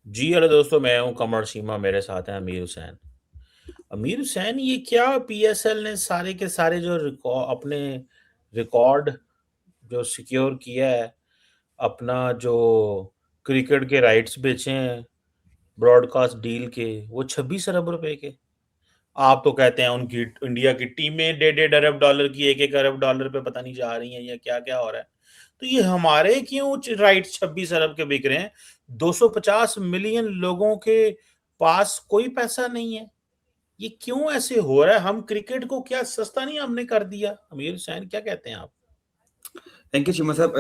जी hello दोस्तों, मैं हूं कमर सीमा। मेरे साथ हैं अमीर हुसैन। अमीर हुसैन, ये क्या पीएसएल ने सारे के सारे जो अपने रिकॉर्ड जो सिक्योर किया है, अपना जो क्रिकेट के राइट्स बेचे हैं ब्रॉडकास्ट डील के, वो 26 अरब रुपए के। आप तो कहते हैं उनकी इंडिया की टीमें 1.5 अरब डॉलर की, 1-1 अरब डॉलर पे पता नहीं जा रही हैं या क्या क्या हो रहा है। तो ये हमारे क्यों राइट 26 अरब के बिक रहे हैं? 250 मिलियन लोगों के पास कोई पैसा नहीं है। ये क्यों ऐसे हो रहा है? हम क्रिकेट को क्या सस्ता नहीं हमने कर दिया? अमीर हुसैन, क्या कहते हैं आप? थैंक यू चिमा साहब।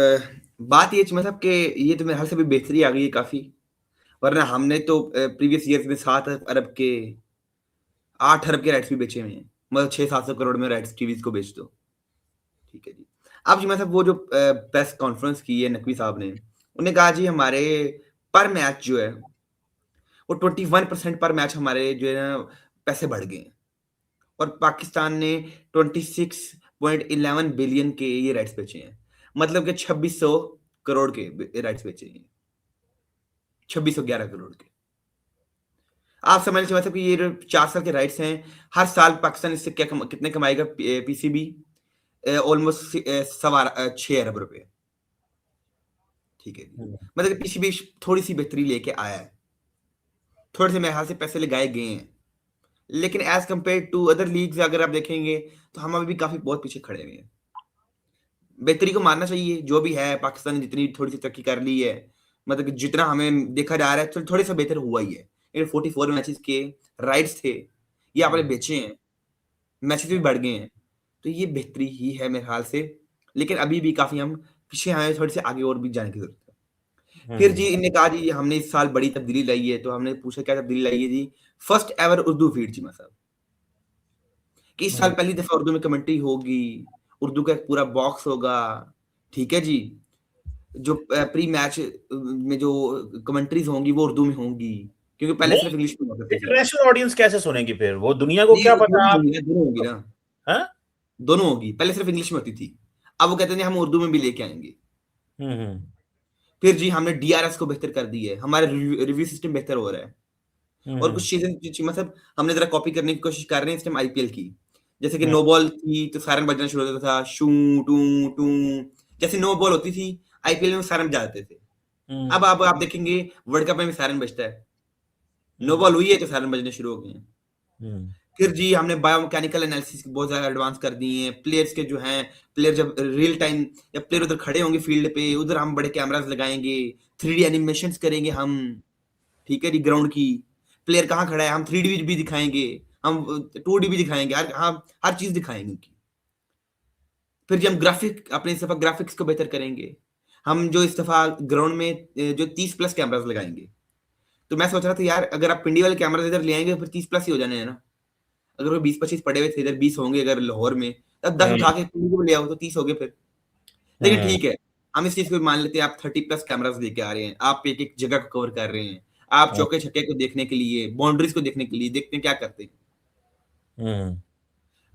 बात ये चिमा साहब कि ये तो मेरे ख्याल से अभी बेहतरी आ गई है काफ़ी। वरना हमने तो प्रीवियस ईयर्स में 7 अरब के 8 अरब के राइट्स भी बेचे हुए हैं। मतलब 600-700 करोड़ में राइट्स टीवीज़ को बेच दो। ठीक है जी। अब चिमा साहब वो जो प्रेस कॉन्फ्रेंस की है नकवी साहब ने, उन्होंने कहा जी हमारे पर मैच जो है वो 21% पर मैच हमारे जो है ना पैसे बढ़ गए हैं। और पाकिस्तान ने 26.11 बिलियन के ये राइट्स बेचे हैं। मतलब कि 2600 करोड़ के राइट्स बेचे हैं। 2611 करोड़ के। आप समझ लीजिए मतलब कि ये जो 4 साल के राइट्स हैं, हर साल पाकिस्तान इससे कितने कमाएगा पीसीबी? ऑलमोस्ट सवा 6 अरब रुपए। ठीक है जी। हम्म, मतलब कि पीसीबी थोड़ी सी बेहतरी लेके आया है। थोड़े से मेरे ख्याल से पैसे लगाए गए हैं। लेकिन as compare to other leagues अगर आप देखेंगे तो हम अभी भी काफी बहुत पीछे खड़े हुए हैं। बेहतरी को मानना चाहिए, जो भी है पाकिस्तान ने जितनी थोड़ी सी तरक्की कर ली है, मतलब कि जितना हमें देखा जा रहा है थोड़े सा बेहतर हुआ ही है। ये 44 मैचेस के राइट्स थे, ये आपने हम्म, बेचे हैं, मैचेस भी बढ़ गए हैं, तो ये बेहतरी ही है मेरे ख्याल से। लेकिन अभी भी काफी हम पीछे हैं, थोड़ी सी आगे और भी जाने की जरूरत है। फिर जी हम्म, इनने कहा जी हमने इस साल बड़ी तब्दीली लाई है, तो हमने पूछा क्या तब्दीली लाई है जी? फर्स्ट एवर उर्दू फीड जी साहब, कि इस साल हम्म। पहली दफा उर्दू में कमेंट्री होगी, उर्दू का एक पूरा बॉक्स होगा। ठीक है जी। जो प्री मैच में जो कमेंट्रीज होंगी वो उर्दू में होंगी, क्योंकि पहले नहीं, सिर्फ इंग्लिश में हुआ करती थी। इंटरनेशनल ऑडियंस कैसे सुनेगी? फिर वो दुनिया को क्या नहीं, पता? दोनों आप होंगी ना, दोनों होंगी ना, हाँ। दोनों होगी। पहले सिर्फ इंग्लिश में होती थी, अब वो कहते हैं हम उर्दू में भी लेके आएंगे। हम्म, फिर जी हमने डीआरएस को बेहतर कर दी है, हमारा रिव्यू सिस्टम बेहतर हो रहा है। और हम्म, कुछ चीजें मतलब हमने जरा कॉपी करने की कोशिश कर रहे हैं इस टाइम आईपीएल की। जैसे कि हम्म, नो बॉल थी तो सायरन बजना शुरू होता था, शू टू टू। जैसे नो बॉल होती थी आईपीएल में सायरन बजाते थे। हम्म, अब आप देखेंगे वर्ल्ड कप में भी सायरन बजता है। नो हम्म, बॉल हुई है तो सायरन बजने शुरू हो गए हैं। हम्म। फिर जी हमने बायोमैकेनिकल एनालिसिस बहुत ज़्यादा एडवांस कर दिए हैं। प्लेयर्स के जो हैं, प्लेयर जब रियल टाइम या प्लेयर उधर खड़े होंगे फील्ड पे, उधर हम बड़े कैमरास लगाएँगे, 3D एनिमेशंस करेंगे हम, ठीक है जी, ग्राउंड की। प्लेयर कहाँ खड़ा है हम 3D भी दिखाएँगे, हम 2D भी दिखाएँगे, हर चीज़ दिखाएँगे उनकी। फिर जी हम अपने इस दफ़ा ग्राफिक्स को बेहतर करेंगे। हम जो इस दफ़ा ग्राउंड में जो 30 प्लस कैमरास लगाएँगे। तो मैं सोच रहा था यार अगर आप पिंडी वाले कैमरास इधर ले आएँगे फिर 30 प्लस ही हो जाने हैं ना। अगर वो 20-25 पड़े हुए थे, इधर 20 होंगे अगर लाहौर में, तब 10 उठा हम्म, के दिल्ली को ले आओ तो 30 हो गए फिर। लेकिन हम्म, ठीक है, हम इस चीज़ को भी मान लेते हैं आप 30 प्लस कैमरास लेके आ रहे हैं, आप एक-एक जगह को कवर कर रहे हैं। आप हम्म, चौके-छक्के को देखने के लिए, बाउंड्रीज़ को देखने के लिए देखते हैं क्या करते हैं। हम्म,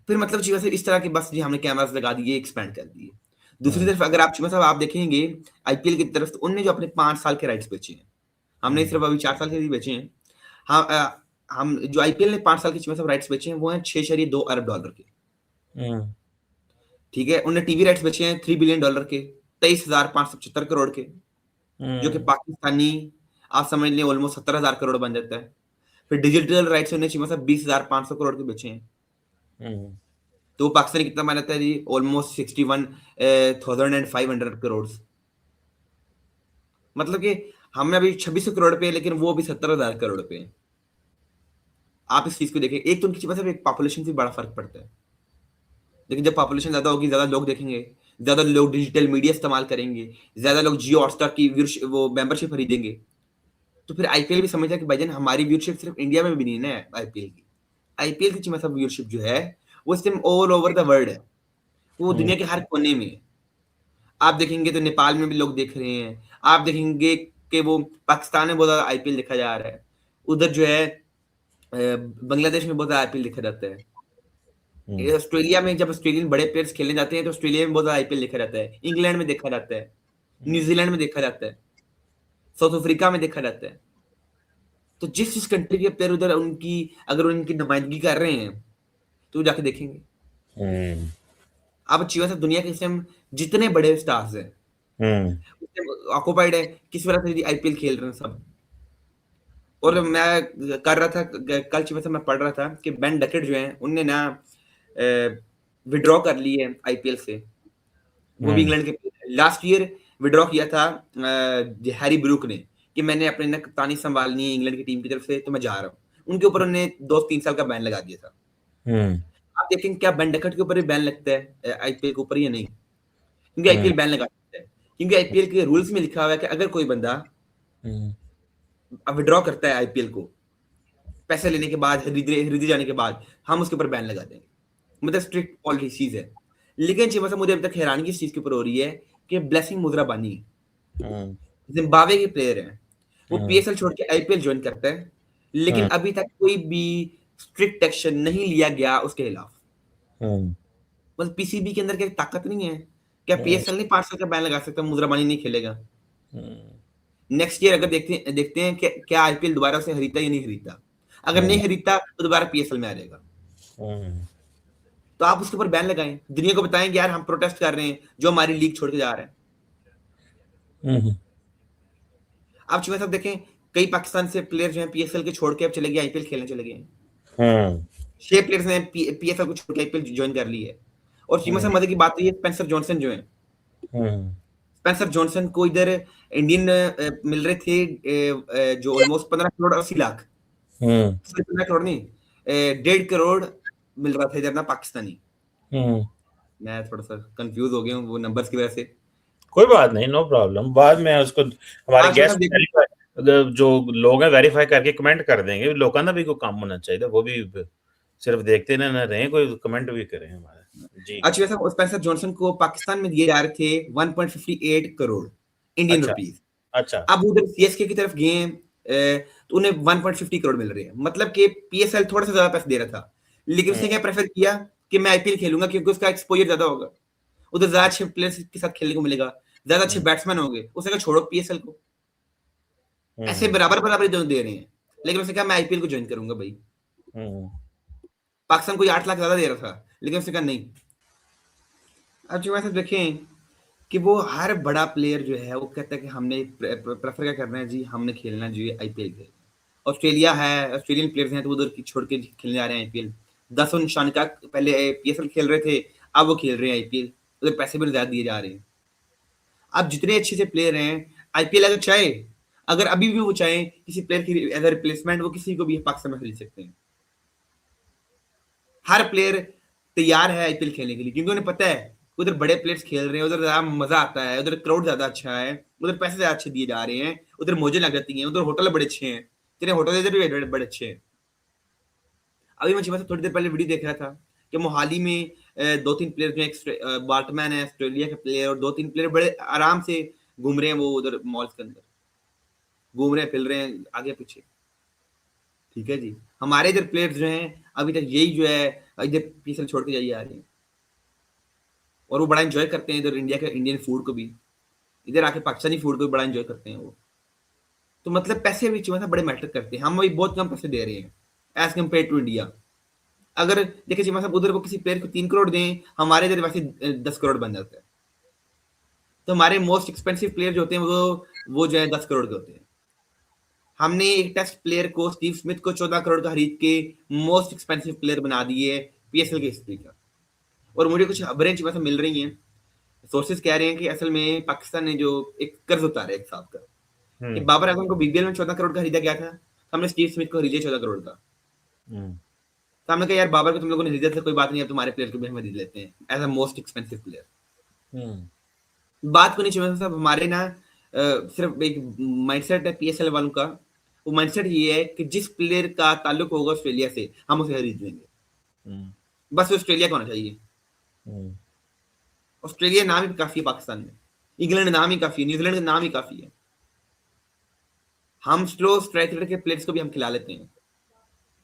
फिर मतलब जी वैसे इस तरह के बस जी हमने कैमरास लगा दिए, एक्सपैंड कर दिए। दूसरी हम्म, तरफ अगर आप मतलब आप देखेंगे आईपीएल की तरफ तो उनने जो अपने 5 साल के राइट्स बेचे हैं, हमने हम्म, सिर्फ अभी 4 साल के ही बेचे हैं। हाँ हम जो आईपीएल ने 5 साल के मतलब राइट्स बेचे हैं वो हैं 6.2 अरब डॉलर के। हम्म, ठीक है? उन्होंने टीवी राइट्स बेचे हैं 3 बिलियन डॉलर के, 23,575 करोड़ के, जो कि हम्म, पाकिस्तानी आप समझ लें ऑलमोस्ट 70,000 करोड़ बन जाता है। फिर डिजिटल राइट्स उन्होंने चाहिए मतलब 20,500 करोड़ के बेचे हैं। हम्म, तो वो पाकिस्तानी कितना बन जाता है जी? ऑलमोस्ट 61,500 करोड़। मतलब कि हम अभी 2600 करोड़ पे हैं, लेकिन वो अभी 70,000 करोड़ पे हैं। आप इस चीज़ को देखें, एक तो उनकी मतलब एक पॉपुलेशन से बड़ा फ़र्क पड़ता है। लेकिन जब पॉपुलेशन ज़्यादा होगी, ज़्यादा लोग देखेंगे, ज़्यादा लोग डिजिटल मीडिया इस्तेमाल करेंगे, ज़्यादा लोग जियो हॉटस्टार की वो मेंबरशिप खरीदेंगे, तो फिर आईपीएल भी समझता है कि भाईजान हमारी व्यूअरशिप सिर्फ इंडिया में भी नहीं है ना आईपीएल की। आईपीएल की मतलब व्यूअरशिप जो है, वो सिर्फ ऑल ओवर द वर्ल्ड है। वो हम्म, दुनिया के हर कोने में है। आप देखेंगे तो नेपाल में भी लोग देख रहे हैं। आप देखेंगे कि वो पाकिस्तान में बहुत ज़्यादा आईपीएल देखा जा रहा है। उधर जो है बांग्लादेश में बहुत ज़्यादा आईपीएल देखा जाता है। हम्म, ये ऑस्ट्रेलिया में जब ऑस्ट्रेलियन बड़े प्लेयर्स खेलने जाते हैं तो ऑस्ट्रेलिया में बहुत ज़्यादा आईपीएल देखा जाता है। इंग्लैंड में देखा जाता है, हम्म, न्यूज़ीलैंड में देखा जाता है, साउथ अफ्रीका में देखा जाता है। तो जिस कंट्री के प्लेयर उधर उनकी अगर उनकी नुमाइंदगी कर रहे हैं तो वो जाके देखेंगे। हम्म। अब अच्छी बात है, दुनिया के इस टाइम जितने बड़े स्टार्स हैं हम्म। ऑक्युपाइड है, किसी वजह से आईपीएल खेल रहे हैं सब। और मैं कर रहा था कल सुबह से मैं पढ़ रहा था कि बेन डकेट जो है उनने ना विड्रॉ कर ली है आईपीएल से। वो भी हम्म। इंग्लैंड के लास्ट ईयर विड्रॉ किया था हैरी ब्रूक ने कि मैंने अपने ना कप्तानी संभालनी है इंग्लैंड की टीम की तरफ से, तो मैं जा रहा हूँ। उनके ऊपर उन्होंने 2-3 साल का बैन लगा दिया था। हम्म। आप देखेंगे क्या बेन डकेट के ऊपर भी बैन लगता है आईपीएल के ऊपर या नहीं? क्योंकि आईपीएल बैन लगा सकता है, क्योंकि आईपीएल के रूल्स में लिखा हुआ है कि अगर कोई बंदा हम्म। विड्रॉ करता है आईपीएल को पैसे लेने के बाद, खरीदे जाने के बाद, हम उसके ऊपर बैन लगा देंगे। मतलब स्ट्रिक्ट पॉलिसीज है। लेकिन चिमा मुझे अभी तक हैरानगी इस चीज के ऊपर हो रही है कि ब्लेसिंग मुद्राबानी हम्म। जिम्बाब्वे के प्लेयर है, वो हम्म। पीएसएल छोड़ के आईपीएल ज्वाइन करता है, लेकिन हम्म। अभी तक कोई भी स्ट्रिक्ट एक्शन नहीं लिया गया उसके खिलाफ। हम्म। मतलब पीसीबी के अंदर क्या ताकत नहीं है? क्या हम्म। पीएसएल नहीं 5 साल का बैन लगा सकता? मुद्राबानी नहीं खेलेगा। हम्म। नेक्स्ट ईयर अगर देखते हैं कि क्या आईपीएल दोबारा से खरीदता या नहीं खरीदता। अगर नहीं खरीदता तो दोबारा पीएसएल में आ जाएगा। हम्म। तो आप उसके ऊपर बैन लगाएं, दुनिया को बताएं कि यार हम प्रोटेस्ट कर रहे हैं जो हमारी लीग छोड़ के जा रहे हैं। हम्म। आप चुनाव साहब देखें, कई पाकिस्तान से प्लेयर जो हैं पीएसएल के छोड़ के अब चले गए आईपीएल खेलने चले गए हैं। हम्म। 6 प्लेयर्स ने पीएसएल को छोड़ के आईपीएल ज्वाइन कर ली है। और चीमा हम्म। साहब मजे की बात तो ये स्पेंसर जॉनसन जो है, हम्म। स्पेंसर जॉनसन को इधर इंडियन मिल रहे थे जो ऑलमोस्ट 15 करोड़ 80 लाख, हम्म। 15 करोड़ नहीं 1.5 करोड़ मिल रहा था इधर ना पाकिस्तानी। हम्म। मैं थोड़ा सा कंफ्यूज हो गया हूँ वो नंबर्स की वजह से। कोई बात नहीं, नो प्रॉब्लम, बाद में उसको हमारे आज गेस्ट मतलब देखिए, वेरीफाई, जो लोग हैं वेरीफाई करके कमेंट कर देंगे। लोगों ना भी कोई काम होना चाहिए, वो भी सिर्फ देखते ना रहे, कोई कमेंट भी करें हमारे जी। अच्छी वैसे स्पेंसर जॉनसन को पाकिस्तान में दिए जा रहे थे 1.58 करोड़ इंडियन अच्छा। रुपीस। अच्छा। अब उधर सीएसके की तरफ गए तो उन्हें 1.50 करोड़ मिल रहे हैं। मतलब कि पीएसएल थोड़ा सा ज्यादा पैसे दे रहा था, लेकिन उसने क्या प्रेफर किया कि मैं आईपीएल खेलूंगा क्योंकि उसका एक्सपोजर ज्यादा होगा, उधर ज्यादा अच्छे प्लेयर्स के साथ खेलने को मिलेगा, ज्यादा अच्छे बैट्समैन होंगे। उसने कहा छोड़ो पीएसएल को। ऐसे हम्म। बराबर बराबर दोनों दे रहे हैं, लेकिन उसने कहा मैं आईपीएल को ज्वाइन करूंगा भाई। हम्म। पाकिस्तान को 8 लाख ज्यादा दे रहा था, लेकिन उसने कहा नहीं। अब जो ऐसा देखें कि वो हर बड़ा प्लेयर जो है वो कहता है कि हमने प्रेफर क्या करना है जी, हमने खेलना जो है आईपीएल के। ऑस्ट्रेलिया है, ऑस्ट्रेलियन प्लेयर्स हैं तो उधर छोड़ के खेलने जा रहे हैं आईपीएल। 10 का पहले पीएसएल खेल रहे थे, अब वो खेल रहे हैं आईपीएल। उधर पैसे भी ज्यादा दिए जा रहे हैं। अब जितने अच्छे से प्लेयर हैं आईपीएल अगर चाहे, अगर अभी भी वो चाहे किसी प्लेयर की एज अ रिप्लेसमेंट वो किसी को भी पाकिस्तान में खरीद सकते हैं। हर प्लेयर तैयार है आईपीएल खेलने के लिए, क्योंकि उन्हें पता है उधर बड़े प्लेयर्स खेल रहे हैं, उधर ज्यादा मजा आता है, उधर क्राउड ज्यादा अच्छा है, उधर पैसे ज्यादा अच्छे दिए जा रहे हैं, उधर मौजें लग जाती हैं, उधर होटल बड़े अच्छे हैं। तेरे होटल इधर भी बड़े अच्छे हैं। अभी मैं सुबह से थोड़ी देर पहले वीडियो देख रहा था कि मोहाली में 2-3 प्लेयर जो बाल्टमैन है ऑस्ट्रेलिया के प्लेयर, और 2-3 प्लेयर बड़े आराम से घूम रहे हैं वो उधर मॉल्स के अंदर, घूम रहे हैं फिर रहे हैं आगे पीछे। ठीक है जी। हमारे इधर प्लेयर्स जो हैं अभी तक यही जो है इधर पीछे छोड़ के जाइए आ रहे हैं, और वो बड़ा एंजॉय करते हैं इधर इंडिया के इंडियन फूड को भी, इधर आके पाकिस्तानी फूड को भी बड़ा एंजॉय करते हैं वो। तो मतलब पैसे भी चूंकि बड़े मैटर करते हैं, हम अभी बहुत कम पैसे दे रहे हैं एज कम्पेयर टू इंडिया। अगर देखिए चिमा साहब उधर को किसी प्लेयर को 3 करोड़ दें, हमारे इधर वैसे 10 करोड़ बन जाता है। तो हमारे मोस्ट एक्सपेंसिव प्लेयर जो होते हैं वो जो है 10 करोड़ के होते हैं। हमने एक टेस्ट प्लेयर को स्टीव स्मिथ को 14 करोड़ का खरीद के मोस्ट एक्सपेंसिव प्लेयर बना दिए पीएसएल की हिस्ट्री का। और मुझे कुछ खबरें चिमा साहब मिल रही हैं, सोर्सेज कह रहे हैं कि असल में पाकिस्तान ने जो एक कर्ज उतारा है एक साहब का, कि हम्म। बाबर आजम को बीबीएल में 14 करोड़ का खरीदा गया था, तो हमने स्टीव स्मिथ को खरीदा 14 करोड़ का। हम्म। तो हमने कहा यार बाबर को तुम लोगों ने खरीदा था, कोई बात नहीं, अब तुम्हारे प्लेयर को भी हम खरीद लेते हैं as a most expensive player. Hmm. बात को नहीं चिमा साहब, हमारे ना सिर्फ एक माइंडसेट है पीएसएल वालों का। वो माइंडसेट ये है कि जिस प्लेयर का ताल्लुक होगा ऑस्ट्रेलिया से हम उसे खरीद लेंगे, हम्म। बस वो ऑस्ट्रेलिया का होना चाहिए। हम्म। ऑस्ट्रेलिया नाम ही काफी है पाकिस्तान में, इंग्लैंड नाम ही काफी है, न्यूजीलैंड का नाम ही काफी है। हम स्लो स्ट्राइक रेट के प्लेयर्स को भी हम खिला लेते हैं।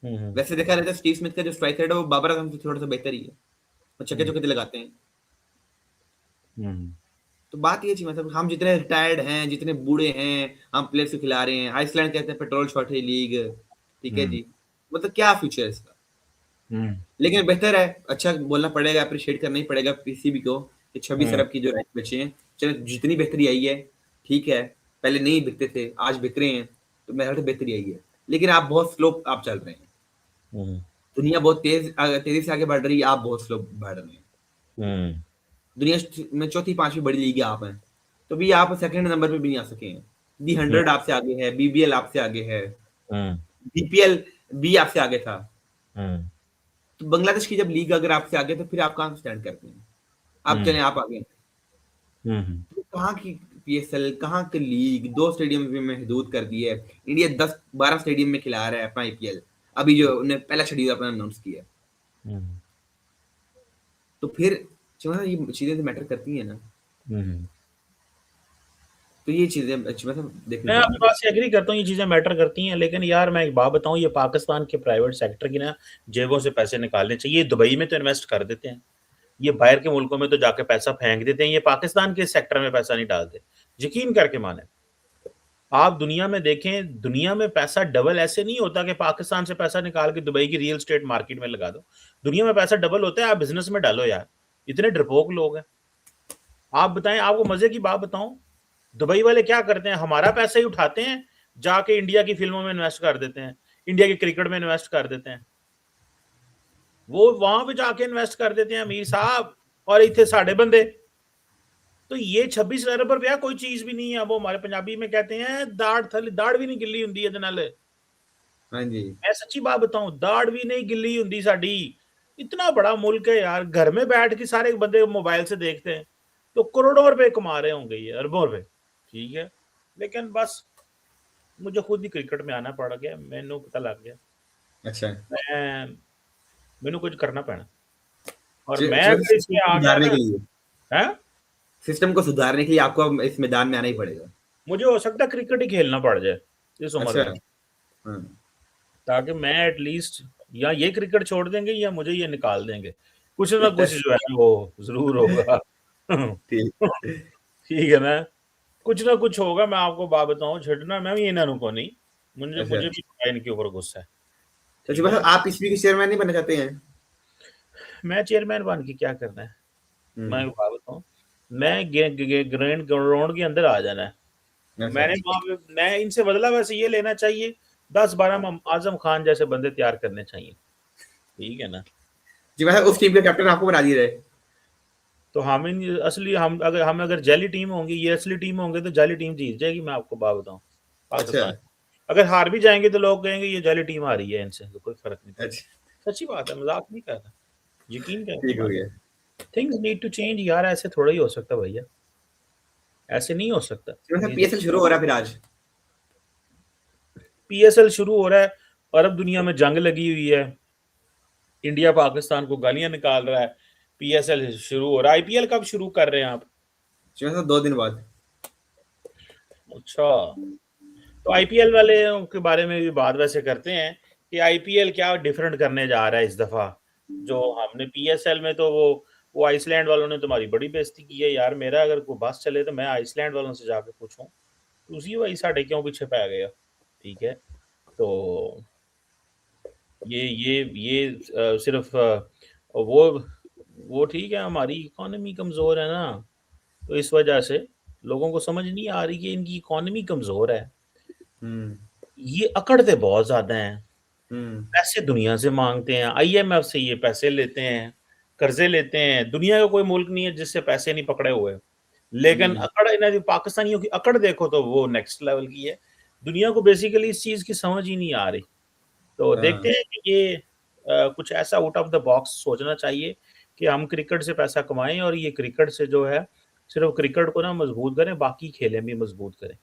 हम्म। वैसे देखा रहता है स्टीव स्मिथ का जो स्ट्राइक रेट है वो बाबर आजम से थोड़ा सा बेहतर ही है, वो छक्के चौके लगाते हैं। हम्म। तो बात ये थी, मतलब हम जितने रिटायर्ड हैं, जितने बूढ़े हैं, हम प्लेयर्स को खिला रहे हैं। आइसलैंड कहते हैं पेट्रोल शॉर्टेज लीग, ठीक है हुँ, जी। मतलब क्या फ्यूचर है इसका? हुँ, लेकिन बेहतर है, अच्छा बोलना पड़ेगा, एप्रिशिएट करना ही पड़ेगा पीसीबी को कि 26 हुँ, अरब की जो राइट्स बचे हैं, चलो जितनी बेहतरी आई है, ठीक है। पहले नहीं बिकते थे, आज बिक रहे हैं, तो मेरे ख्याल से बेहतरी आई है। लेकिन आप बहुत स्लो आप चल रहे हैं। हुँ, दुनिया बहुत तेज़ी से आगे बढ़ रही है, आप बहुत स्लो बढ़ रहे हैं। हुँ, दुनिया में चौथी, 5वीं बड़ी लीग आप हैं, तो भी आप सेकंड नंबर पे भी नहीं आ सके हैं। दी हुँ, 100 आपसे आगे है, बीबीएल आपसे आगे है, हुँ, बीपीएल भी आपसे आगे था। हुँ, तो बांग्लादेश की जब लीग अगर आपसे आगे है, तो फिर आप कहाँ स्टैंड करते हैं? आप हुँ, चलें, आप आगे हैं। हुँ, हुँ। तो कहाँ की पीएसएल, कहाँ की लीग, 2 स्टेडियम में महदूद कर दी है। इंडिया 10-12 स्टेडियम में खिला रहा है अपना आईपीएल। अभी जो उन्होंने पहला शेड्यूल अपना अनाउंस किया है। हुँ, तो फिर जो है ये चीज़ें तो मैटर करती हैं ना। हुँ। तो ये चीज़ें मतलब देखनी मैं आपकी पड़ती बात हैं। से एग्री करता हूँ, ये चीज़ें मैटर करती हैं, लेकिन यार मैं एक बात बताऊँ, ये पाकिस्तान के प्राइवेट सेक्टर की ना जेबों से पैसे निकालने चाहिए। दुबई में तो इन्वेस्ट कर देते हैं। ये बाहर के मुल्कों में तो जाके पैसा फेंक देते हैं, ये पाकिस्तान के सेक्टर में पैसा नहीं डालते। यकीन करके मानें। आप दुनिया में देखें, दुनिया में पैसा डबल ऐसे नहीं होता कि पाकिस्तान से पैसा निकाल के दुबई की रियल एस्टेट मार्केट में लगा दो। दुनिया में पैसा डबल होता है, आप बिज़नेस में डालो यार। इतने डरपोक लोग हैं। आप बताएँ, आपको मज़े की बात बताऊँ, दुबई वाले क्या करते हैं, हमारा पैसा ही उठाते हैं, जाके इंडिया की फ़िल्मों में इन्वेस्ट कर देते हैं, इंडिया के क्रिकेट में इन्वेस्ट कर देते हैं। वो वहाँ पे जाके इन्वेस्ट कर देते हैं अमीर साहब, और इत्थे साडे बंदे। तो ये 26 अरब रुपया कोई चीज़ भी नहीं है। वो हमारे पंजाबी में कहते हैं, दाड़ थले दाड़ भी नहीं गिल्ली हुंदी इहदे नाल। हाँ जी। मैं सच्ची बात बताऊँ, दाढ़ भी नहीं गिल्ली हुंदी साडी। इतना बड़ा मुल्क है यार, घर में बैठ के सारे बंदे मोबाइल से देखते हैं, तो करोड़ों रुपए कमा रहे होंगे ये, अरबों रुपए, ठीक है। लेकिन बस मुझे खुद ही क्रिकेट में आना पड़ गया, मैनू पता लग गया, अच्छा। मैं मैनू कुछ करना पैना, और ज मैं जो अगर सिस्टम इसमें को आ गया सुधारने ना, के लिए हैं? सिस्टम को सुधारने के लिए आपको अब इस मैदान में आना ही पड़ेगा। मुझे हो सकता है क्रिकेट ही खेलना पड़ जाए इस उम्र अच्छा। में, हाँ। ताकि मैं एटलीस्ट, या ये क्रिकेट छोड़ देंगे या मुझे ये निकाल देंगे। कुछ ना कुछ जो है ना वो ज़रूर होगा। ठीक। ठीक है ना? कुछ ना कुछ होगा, मैं आपको बात बताऊँ, छड्डना मैं भी इन्हां नूं कोनी। मुझे अच्छा। मुझे भी पता है इनके ऊपर गुस्सा है। तो जी ठीक है मतलब ना? आप पीसीबी के चेयरमैन नहीं बनना चाहते हैं? मैं चेयरमैन बन के क्या करना है? मैं हुँ। एक बात बताऊँ, मैं गे गे ग्रैंड ग्राउंड के अंदर आ जाना है। अच्छा। मैंने वहाँ पे मैं इनसे बदला वैसे ये लेना चाहिए, 10-12 आज़म खान जैसे बंदे तैयार करने चाहिए। ठीक है ना? जी मतलब उस टीम के कैप्टन आपको बना दिया जाए। तो हम अगर जाली टीम होंगी, ये असली टीम होंगे, तो जाली टीम जीत जाएगी, मैं आपको बात बताऊँ, अच्छा। पाकिस्तान। अगर हार भी जाएँगे तो लोग कहेंगे ये जाली टीम हारी है इनसे, तो कोई फ़र्क नहीं पड़ता। अच्छा। सच्ची बात है, मज़ाक नहीं कर रहा। यकीन करके ठीक हो मानो। गया। थिंग्स नीड टू चेंज यार, ऐसे थोड़ा ही हो सकता भैया, ऐसे नहीं हो सकता। जी मतलब चीज़ें पीएसएल शुरू हो रहा है फिर आज? पीएसएल शुरू हो रहा है, अरब दुनिया में जंग लगी हुई है, इंडिया पाकिस्तान को गालियाँ निकाल रहा है, पीएसएल शुरू हो रहा है। आईपीएल कब शुरू कर रहे हैं आप? जी मतलब 2 दिन बाद। अच्छा, तो आईपीएल वाले के बारे में भी बात वैसे करते हैं कि आईपीएल क्या डिफरेंट करने जा रहा है इस दफ़ा। जो हमने पीएसएल में तो वो आइसलैंड वालों ने तुम्हारी बड़ी बेइज़्ती की है यार, मेरा अगर कोई बस चले तो मैं आइसलैंड वालों से जाके पूछूँ, ਤੁਸੀਂ भाई साढ़े क्यों पीछे पै गए हो? ठीक है, तो ये सिर्फ वो ठीक है, हमारी इकोनॉमी कमज़ोर है ना, तो इस वजह से लोगों को समझ नहीं आ रही कि इनकी इकोनॉमी कमज़ोर है। हुँ। ये अकड़ते बहुत ज़्यादा हैं, हुँ। पैसे दुनिया से माँगते हैं, आईएमएफ से ये पैसे लेते हैं, कर्ज़े लेते हैं, दुनिया का कोई मुल्क नहीं है जिससे पैसे नहीं पकड़े हुए। लेकिन जी। अकड़ इन्हें पाकिस्तानियों की अकड़ देखो तो वो नेक्स्ट लेवल की है। दुनिया को बेसिकली इस चीज़ की समझ ही नहीं आ रही। तो देखते हाँ। हैं कि ये कुछ ऐसा आउट ऑफ द बॉक्स सोचना चाहिए कि हम क्रिकेट से पैसा कमाएँ, और ये क्रिकेट से जो है, सिर्फ़ क्रिकेट को ना मज़बूत करें, बाकी खेलें भी मज़बूत करें।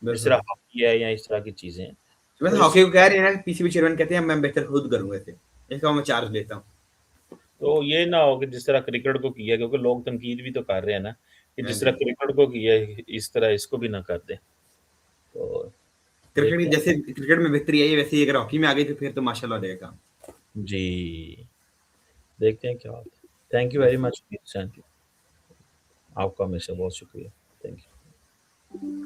जिस तरह बिल्कुल। हॉकी है या इस तरह की चीज़ें हैं। वैसे तो हॉकी इससे को कह रहे हैं ना पीसीबी चेयरमैन कहते हैं मैं बेहतर खुद करूँगा इसे। इसका मैं चार्ज लेता हूँ। तो ये ना हो कि जिस तरह क्रिकेट को किया, क्योंकि लोग तनकीद भी तो कर रहे हैं ना, कि हाँ जिस तरह जी। क्रिकेट को किया है, इस तरह इसको भी ना कर दें। तो क्रिकेट की देखते जैसे हैं। क्रिकेट में बेहतरी आई है वैसे ही अगर हॉकी में आ गई तो फिर तो माशाल्लाह हो जाएगा काम। जी, देखते हैं क्या होता है। थैंक यू वेरी बिल्कुल। Much, sir. आपका हमेशा बहुत शुक्रिया। Thank you.